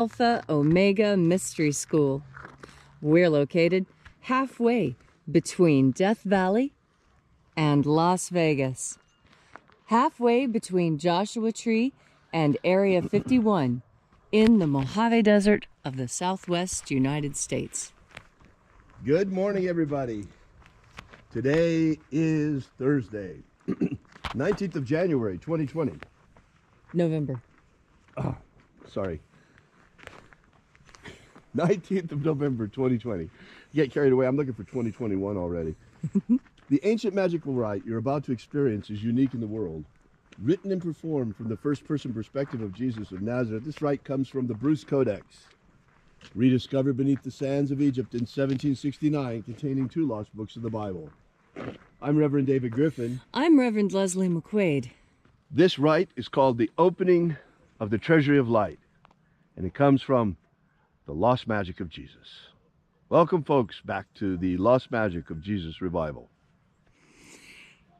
Alpha Omega Mystery School. We're located halfway between Death Valley and Las Vegas. Halfway between Joshua Tree and Area 51 in the Mojave Desert of the Southwest United States. Good morning, everybody. Today is Thursday, 19th of January, 2020. November. Oh, sorry. 19th of November, 2020. Get carried away. I'm looking for 2021 already. The ancient magical rite you're about to experience is unique in the world. Written and performed from the first-person perspective of Jesus of Nazareth, this rite comes from the Bruce Codex, rediscovered beneath the sands of Egypt in 1769, containing 2 lost books of the Bible. I'm Reverend David Griffin. I'm Reverend Leslie McQuaid. This rite is called the opening of the Treasury of Light, and it comes from the Lost Magic of Jesus. Welcome, folks, back to the Lost Magic of Jesus revival.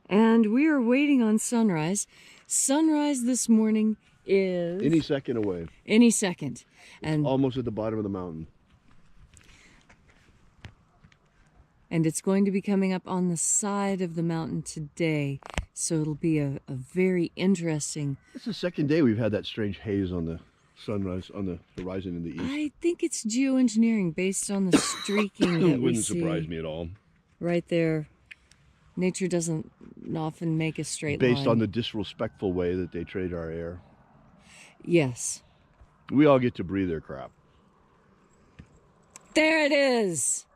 And we are waiting on sunrise. Sunrise this morning is... Any second away. Any second. And almost at the bottom of the mountain. And it's going to be coming up on the side of the mountain today. So it'll be a very interesting... It's the second day we've had that strange haze on the sunrise, on the horizon in the east. I think it's geoengineering based on the streaking that we Wouldn't see. surprise me at all. Right there. Nature doesn't often make a straight line. Based on the disrespectful way that they trade our air. Yes. We all get to breathe their crap. There it is!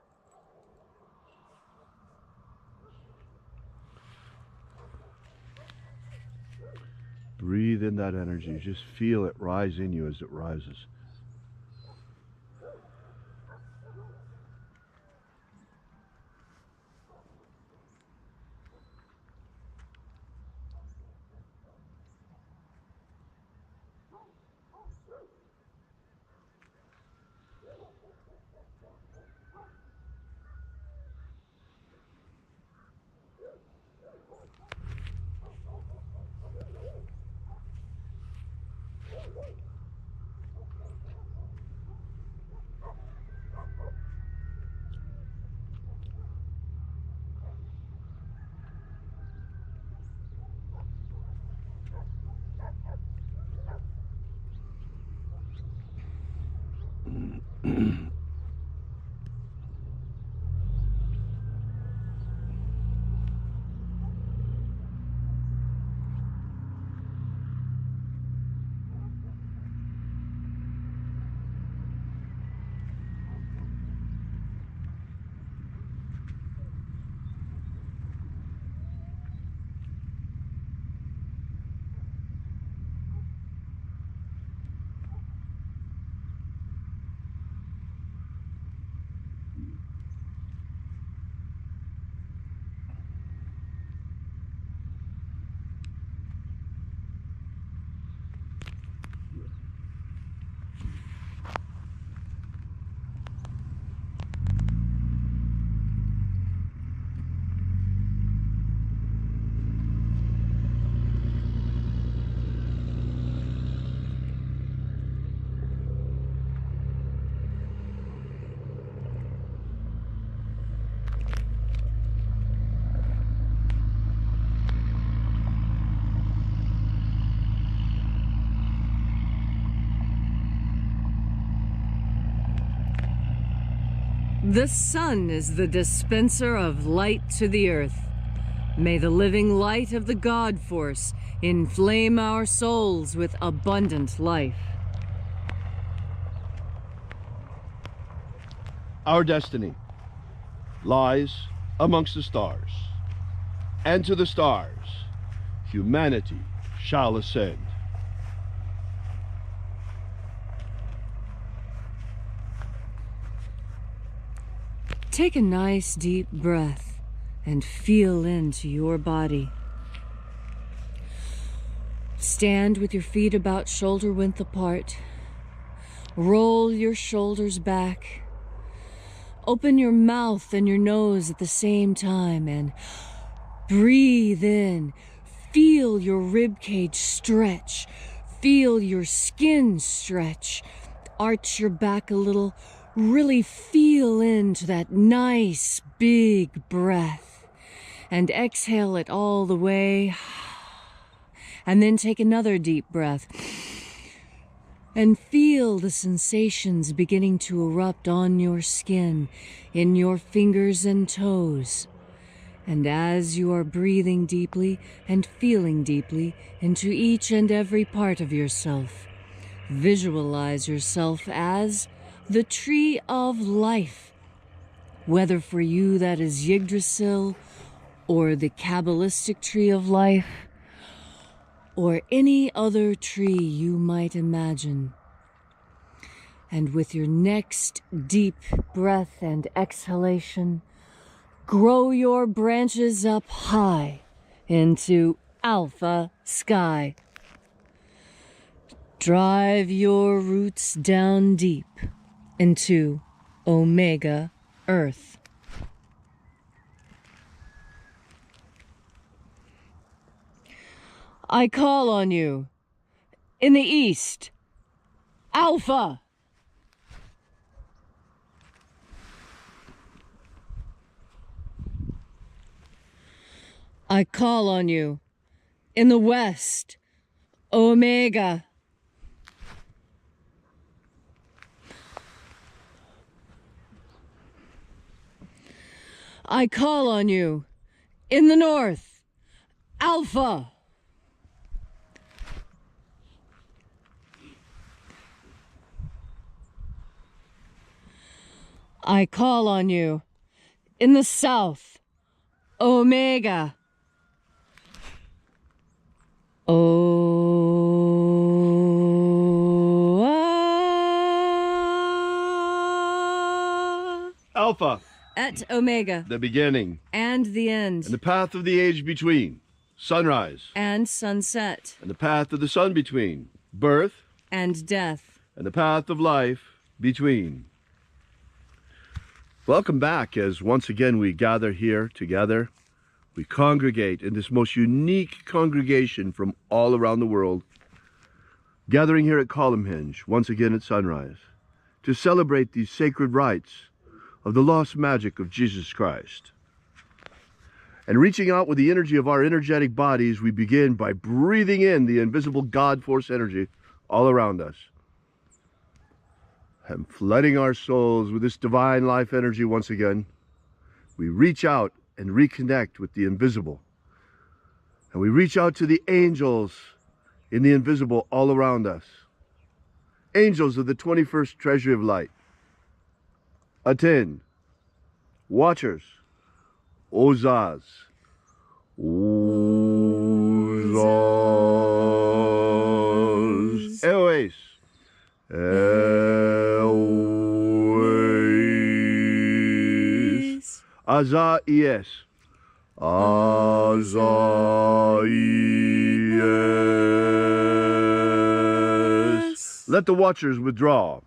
Breathe in that energy. Just feel it rise in you as it rises. The sun is the dispenser of light to the earth. May the living light of the God Force inflame our souls with abundant life. Our destiny lies amongst the stars, and to the stars humanity shall ascend. Take a nice deep breath and feel into your body. Stand with your feet about shoulder width apart. Roll your shoulders back. Open your mouth and your nose at the same time and breathe in. Feel your rib cage stretch. Feel your skin stretch. arch your back a little, really feel into that nice big breath, and exhale it all the way. And then take another deep breath and feel the sensations beginning to erupt on your skin, in your fingers and toes. And as you are breathing deeply and feeling deeply into each and every part of yourself, visualize yourself as the tree of life. Whether for you that is Yggdrasil, or the Kabbalistic tree of life, or any other tree you might imagine. And with your next deep breath and exhalation, grow your branches up high into Alpha Sky. Drive your roots down deep into Omega Earth. I call on you in the east, Alpha. I call on you in the west, Omega. I call on you in the north, Alpha. I call on you in the south, Omega. Alpha. Et Omega. The beginning. And the end. And the path of the age between. Sunrise. And sunset. And the path of the sun between. Birth. And death. And the path of life between. Welcome back as once again we gather here together. We congregate in this most unique congregation from all around the world, gathering here at Columnhinge, once again at sunrise, to celebrate these sacred rites of the lost magic of Jesus Christ. And reaching out with the energy of our energetic bodies, we begin by breathing in the invisible God force energy all around us, and flooding our souls with this divine life energy once again. We reach out and reconnect with the invisible. And we reach out to the angels in the invisible all around us. Angels of the 21st Treasury of Light. Aten. Watchers. Ozaz. Ozaz. Eoes. Eoes. Azaies. Azaies. Let the watchers withdraw,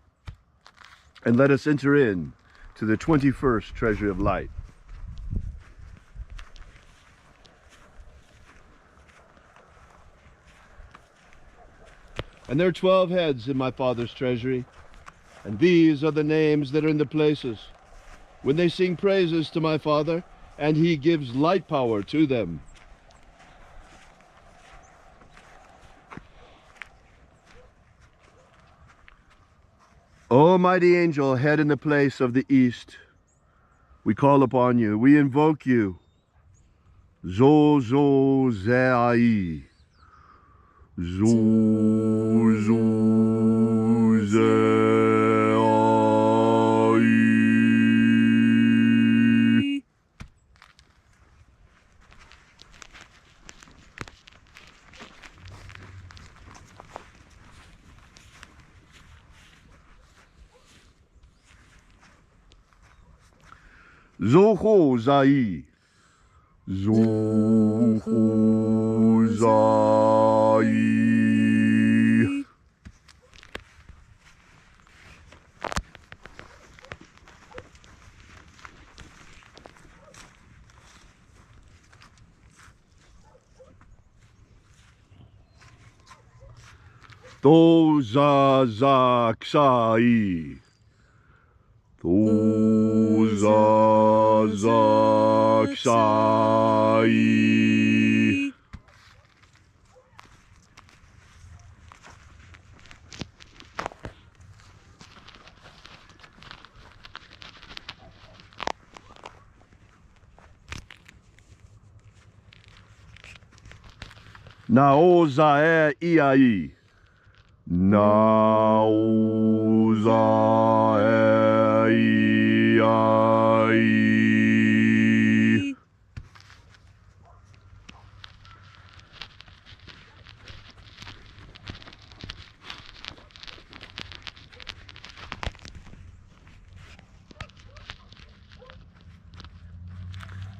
and let us enter in to the 21st Treasury of Light. And there are 12 heads in my Father's treasury, and these are the names that are in the places. When they sing praises to my Father, and he gives light power to them. O mighty angel, head in the place of the east, we call upon you, we invoke you. Zo Zeai. Zo Zeai. Zoho Zai. Zoho Zai. Tozazaksai. Tozazaksai. Naoza e iai. Naoza e iai.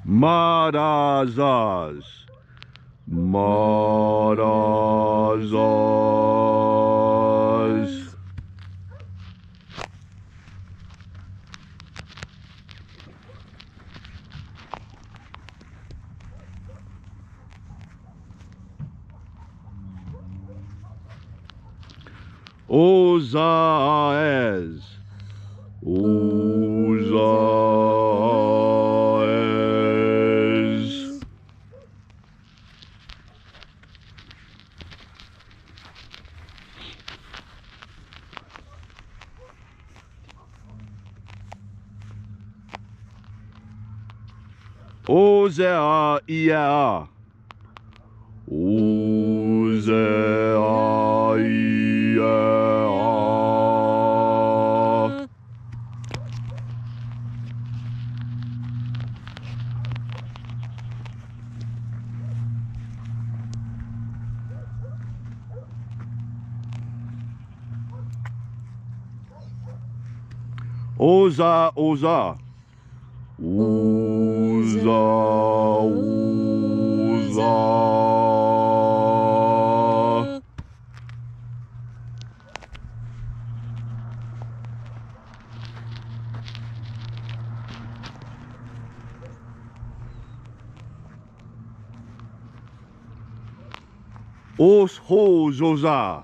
Marazaz. Marazaz. Ozaez. Ozaez. Ozea ia. Ozea ia. Oza, oza. Oza, oza. Os ho zoza.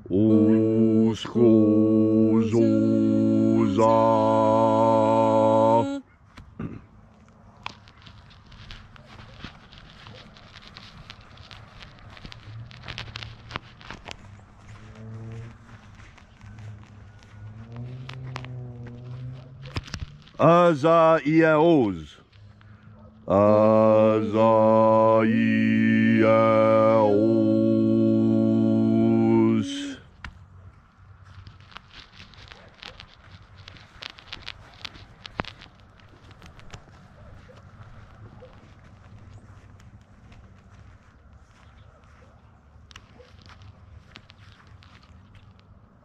Os ho zoza. Aza iaoz. Aza iaoz.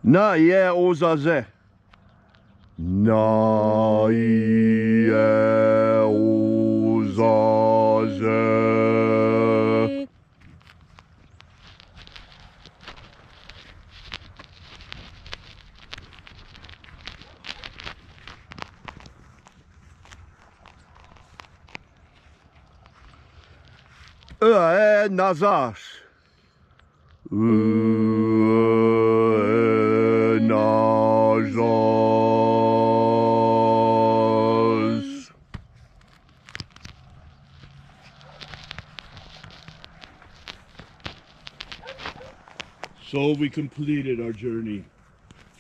Na ie ozaze. Na ie ozaze. Nazash. Nazas. So we completed our journey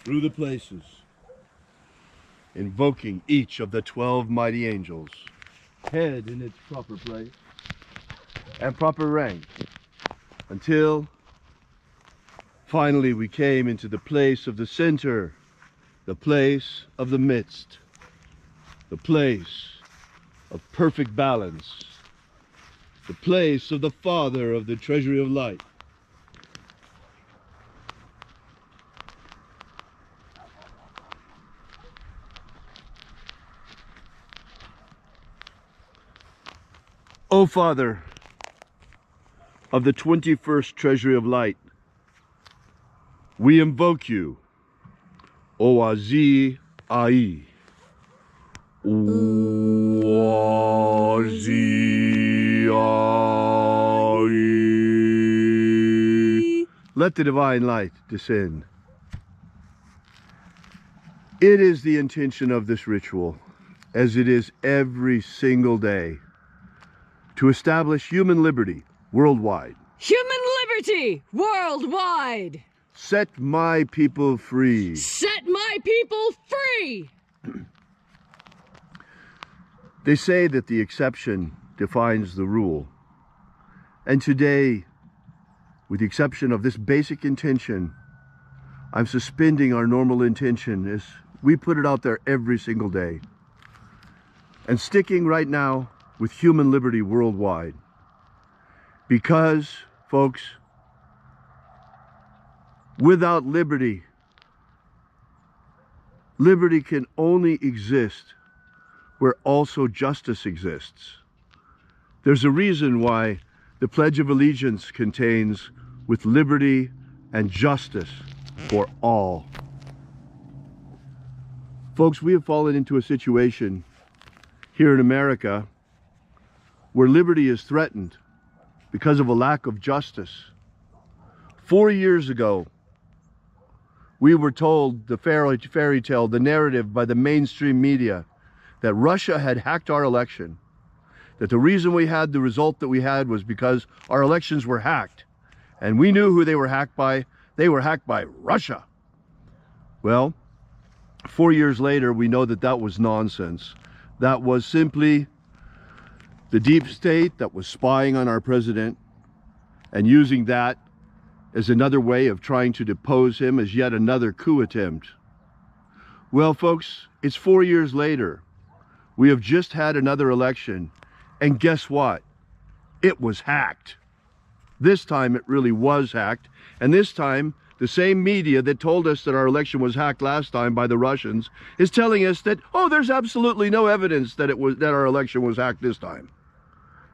through the places, invoking each of the 12 mighty angels, head in its proper place and proper rank, until finally we came into the place of the center, the place of the midst, the place of perfect balance, the place of the Father of the treasury of light. O Father of the 21st treasury of light, we invoke you, Oazi Ai. Oazi Ai. let the divine light descend. It is the intention of this ritual, as it is every single day, to establish human liberty worldwide. Human liberty worldwide! Set my people free. Set my people free! They say that the exception defines the rule. And today, with the exception of this basic intention, I'm suspending our normal intention as we put it out there every single day. And sticking right now with human liberty worldwide. Because, folks, without liberty, liberty can only exist where also justice exists. There's a reason why the Pledge of Allegiance contains with liberty and justice for all. Folks, we have fallen into a situation here in America where liberty is threatened because of a lack of justice. 4 years ago, we were told the fairy tale, the narrative by the mainstream media that Russia had hacked our election, that the reason we had the result that we had was because our elections were hacked. And we knew who they were hacked by. They were hacked by Russia. Well, 4 years later, we know that that was nonsense. That was simply the deep state that was spying on our president and using that as another way of trying to depose him, as yet another coup attempt. Well, folks, it's 4 years later. We have just had another election, and guess what? It was hacked. This time it really was hacked, and this time the same media that told us that our election was hacked last time by the Russians is telling us that, oh, there's absolutely no evidence that our election was hacked this time.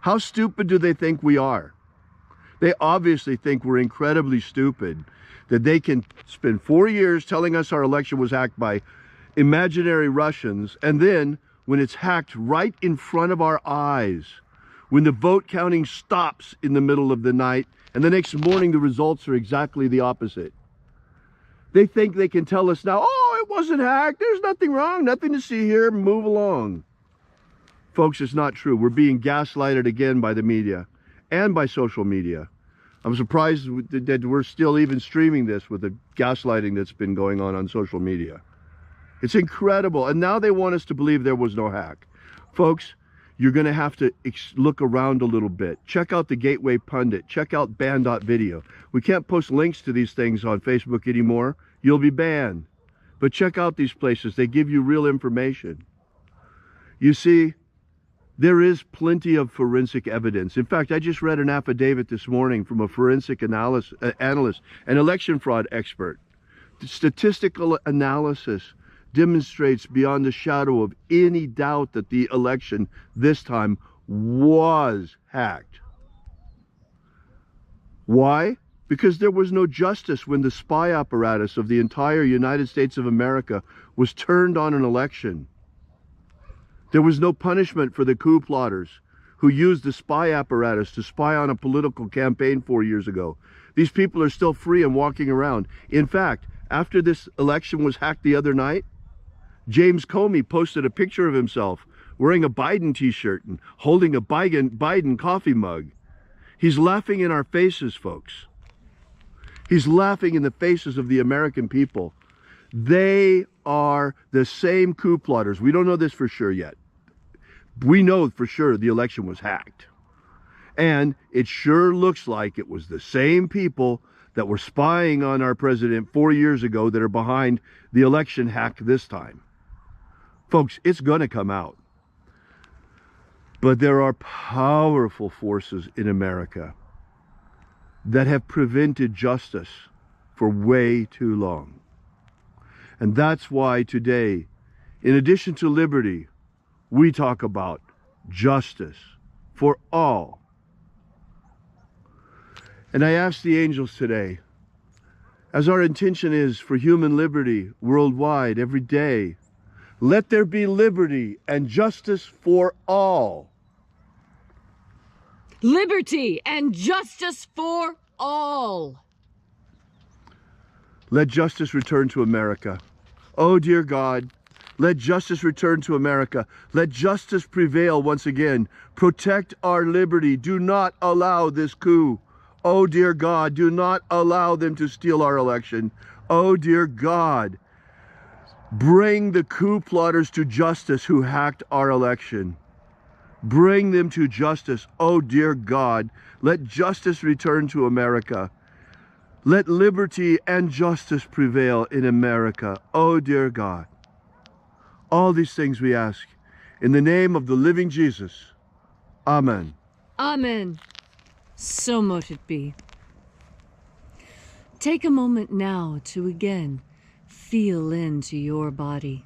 How stupid do they think we are? They obviously think we're incredibly stupid, that they can spend 4 years telling us our election was hacked by imaginary Russians, and then when it's hacked right in front of our eyes, when the vote counting stops in the middle of the night, and the next morning the results are exactly the opposite. They think they can tell us now, oh, it wasn't hacked, there's nothing wrong, nothing to see here, move along. Folks, it's not true. We're being gaslighted again by the media and by social media. I'm surprised that we're still even streaming this with the gaslighting that's been going on social media. It's incredible. And now they want us to believe there was no hack. Folks, you're going to have to look around a little bit. Check out the Gateway Pundit. Check out ban.video. We can't post links to these things on Facebook anymore. You'll be banned. But check out these places. They give you real information. You see, there is plenty of forensic evidence. In fact, I just read an affidavit this morning from a forensic analyst, an election fraud expert. The statistical analysis demonstrates beyond a shadow of any doubt that the election this time was hacked. Why? Because there was no justice when the spy apparatus of the entire United States of America was turned on an election. There was no punishment for the coup plotters who used the spy apparatus to spy on a political campaign 4 years ago. These people are still free and walking around. In fact, after this election was hacked the other night, James Comey posted a picture of himself wearing a Biden t-shirt and holding a Biden coffee mug. He's laughing in our faces, folks. He's laughing in the faces of the American people. They are the same coup plotters. We don't know this for sure yet. We know for sure the election was hacked. And it sure looks like it was the same people that were spying on our president 4 years ago that are behind the election hack this time. Folks, it's going to come out. But there are powerful forces in America that have prevented justice for way too long. And that's why today, in addition to liberty, we talk about justice for all. And I ask the angels today, as our intention is for human liberty worldwide every day, let there be liberty and justice for all. Liberty and justice for all. let justice return to America. Oh, dear God, let justice return to America. Let justice prevail once again. Protect our liberty. Do not allow this coup. Oh, dear God, do not allow them to steal our election. Oh, dear God, bring the coup plotters to justice who hacked our election. Bring them to justice. Oh, dear God, let justice return to America. Let liberty and justice prevail in America. Oh, dear God. All these things we ask in the name of the living Jesus. Amen. Amen. So mote it be. Take a moment now to again feel into your body.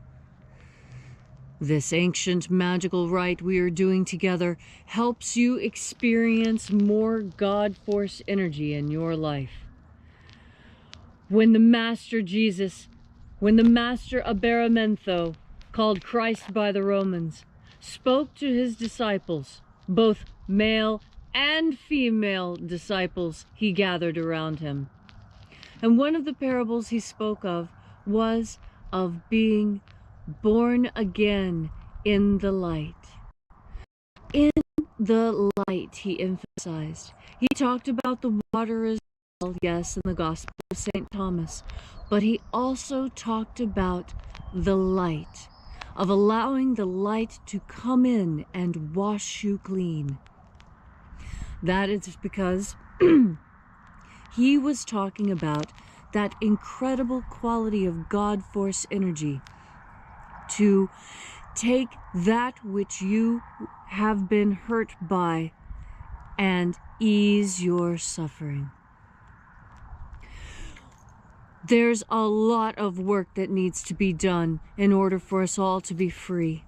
This ancient magical rite we are doing together helps you experience more God force energy in your life. When the Master Aberamantho, called Christ by the Romans, spoke to his disciples, both male and female disciples he gathered around him. And one of the parables he spoke of was of being born again in the light. In the light, he emphasized. He talked about the water as well, yes, in the Gospel of St. Thomas, but he also talked about the light, of allowing the light to come in and wash you clean. That is because he was talking about that incredible quality of God force energy to take that which you have been hurt by and ease your suffering. There's a lot of work that needs to be done in order for us all to be free.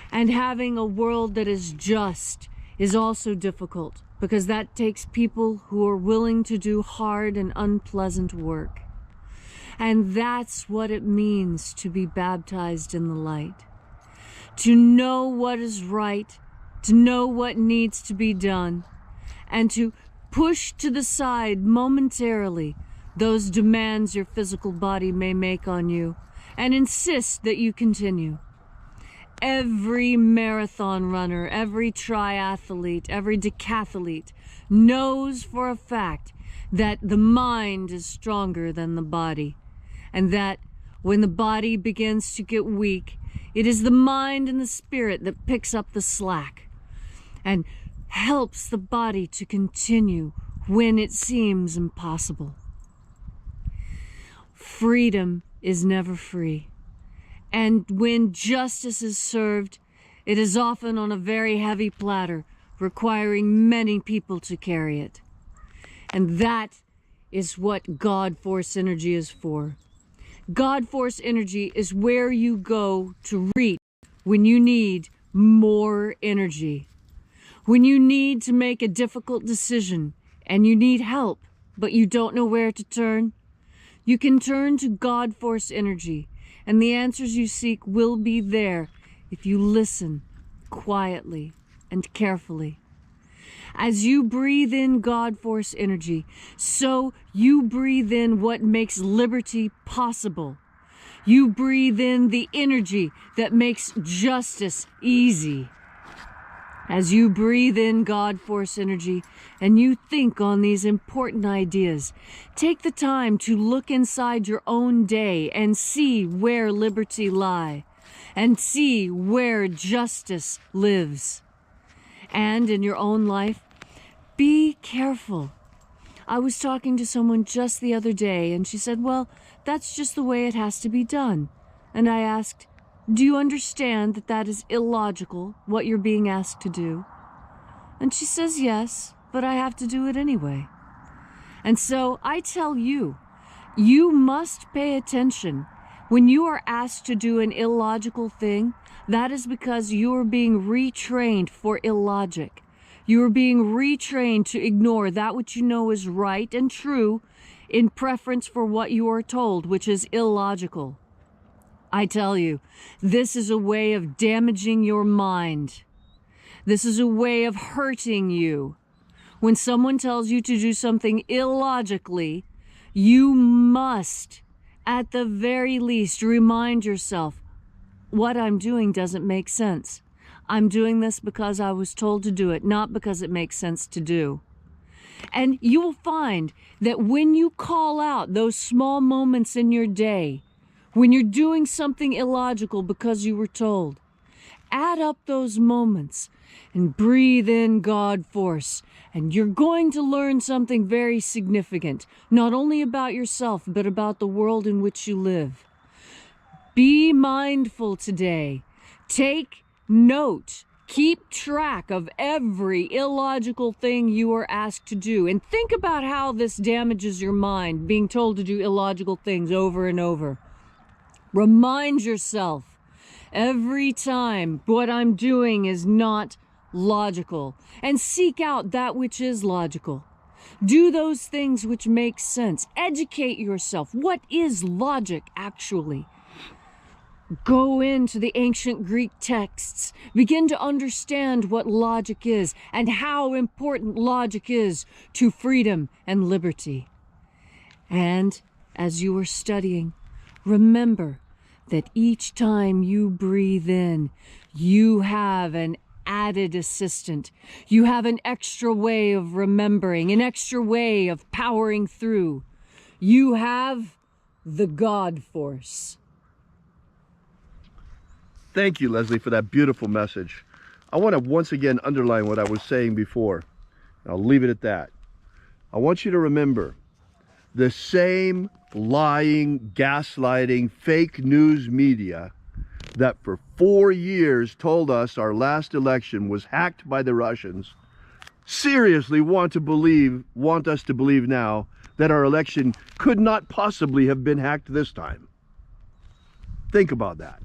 And having a world that is just is also difficult, because that takes people who are willing to do hard and unpleasant work. And that's what it means to be baptized in the light. To know what is right, to know what needs to be done, and to push to the side momentarily those demands your physical body may make on you, and insist that you continue. Every marathon runner, every triathlete, every decathlete knows for a fact that the mind is stronger than the body, and that when the body begins to get weak, it is the mind and the spirit that picks up the slack and helps the body to continue when it seems impossible. Freedom is never free. And when justice is served, it is often on a very heavy platter, requiring many people to carry it. And that is what God force energy is for. God force energy is where you go to reach when you need more energy. When you need to make a difficult decision and you need help, but you don't know where to turn, you can turn to God force energy, and the answers you seek will be there if you listen quietly and carefully. As you breathe in God force energy, so you breathe in what makes liberty possible. You breathe in the energy that makes justice easy. As you breathe in God force energy and you think on these important ideas, take the time to look inside your own day and see where liberty lies, and see where justice lives. And in your own life, be careful. I was talking to someone just the other day, and she said, well, that's just the way it has to be done. And I asked, do you understand that that is illogical, what you're being asked to do? And she says, yes, but I have to do it anyway. And so I tell you, you must pay attention. When you are asked to do an illogical thing, that is because you are being retrained for illogic. You are being retrained to ignore that which you know is right and true in preference for what you are told, which is illogical. I tell you, this is a way of damaging your mind. This is a way of hurting you. When someone tells you to do something illogically, You must, at the very least, remind yourself, what I'm doing doesn't make sense. I'm doing this because I was told to do it, not because it makes sense to do. And you will find that when you call out those small moments in your day, when you're doing something illogical because you were told, add up those moments and breathe in God force, and you're going to learn something very significant, not only about yourself, but about the world in which you live. Be mindful today. Take note. Keep track of every illogical thing you are asked to do, and think about how this damages your mind, being told to do illogical things over and over. Remind yourself every time what I'm doing is not logical, and seek out that which is logical. Do those things which make sense. Educate yourself. What is logic actually? Go into the ancient Greek texts. Begin to understand what logic is and how important logic is to freedom and liberty. And as you are studying, remember that each time you breathe in, you have an added assistant. You have an extra way of remembering, an extra way of powering through. You have the God force. Thank you, Leslie, for that beautiful message. I want to once again underline what I was saying before. I'll leave it at that. I want you to remember the same lying, gaslighting, fake news media that for 4 years told us our last election was hacked by the Russians seriously want us to believe now that our election could not possibly have been hacked this time. Think about that.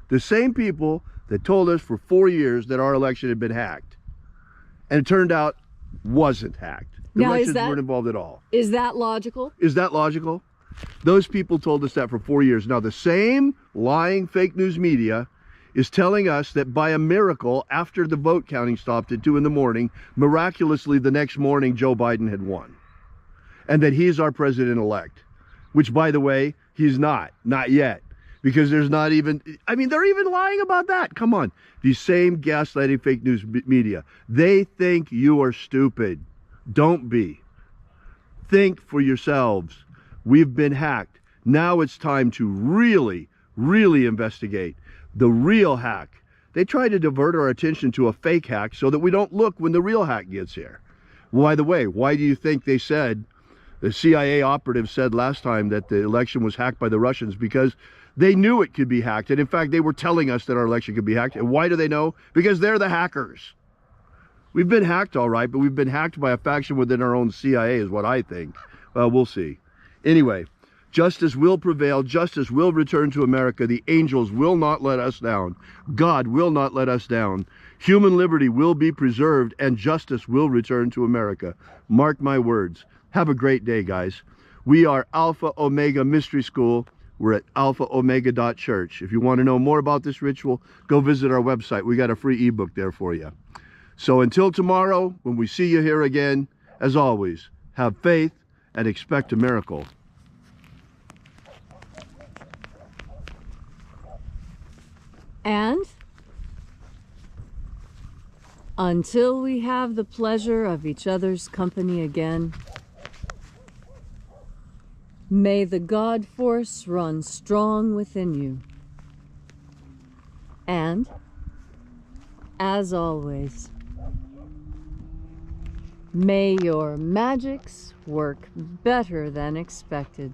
The same people that told us for 4 years that our election had been hacked, and it turned out wasn't hacked. The Russians weren't involved at all. Is that logical? Is that logical? Those people told us that for 4 years. Now the same lying fake news media is telling us that by a miracle, after the vote counting stopped at 2 in the morning, miraculously the next morning Joe Biden had won. And that he's our president-elect. Which, by the way, he's not yet. Because there's not even, I mean, they're even lying about that. Come on. These same gaslighting fake news media. They think you are stupid. Don't be. Think for yourselves. We've been hacked. Now it's time to really, really investigate the real hack. They try to divert our attention to a fake hack so that we don't look when the real hack gets here. By the way, why do you think they said, the CIA operative said last time that the election was hacked by the Russians? Because they knew it could be hacked. And in fact, they were telling us that our election could be hacked. And why do they know? Because they're the hackers. We've been hacked, all right, but we've been hacked by a faction within our own CIA is what I think. Well, we'll see. Anyway, justice will prevail. Justice will return to America. The angels will not let us down. God will not let us down. Human liberty will be preserved, and justice will return to America. Mark my words. Have a great day, guys. We are Alpha Omega Mystery School. We're at alphaomega.church. If you want to know more about this ritual, go visit our website. We got a free ebook there for you. So until tomorrow, when we see you here again, as always, have faith and expect a miracle. And until we have the pleasure of each other's company again, may the God force run strong within you. And, as always, may your magics work better than expected.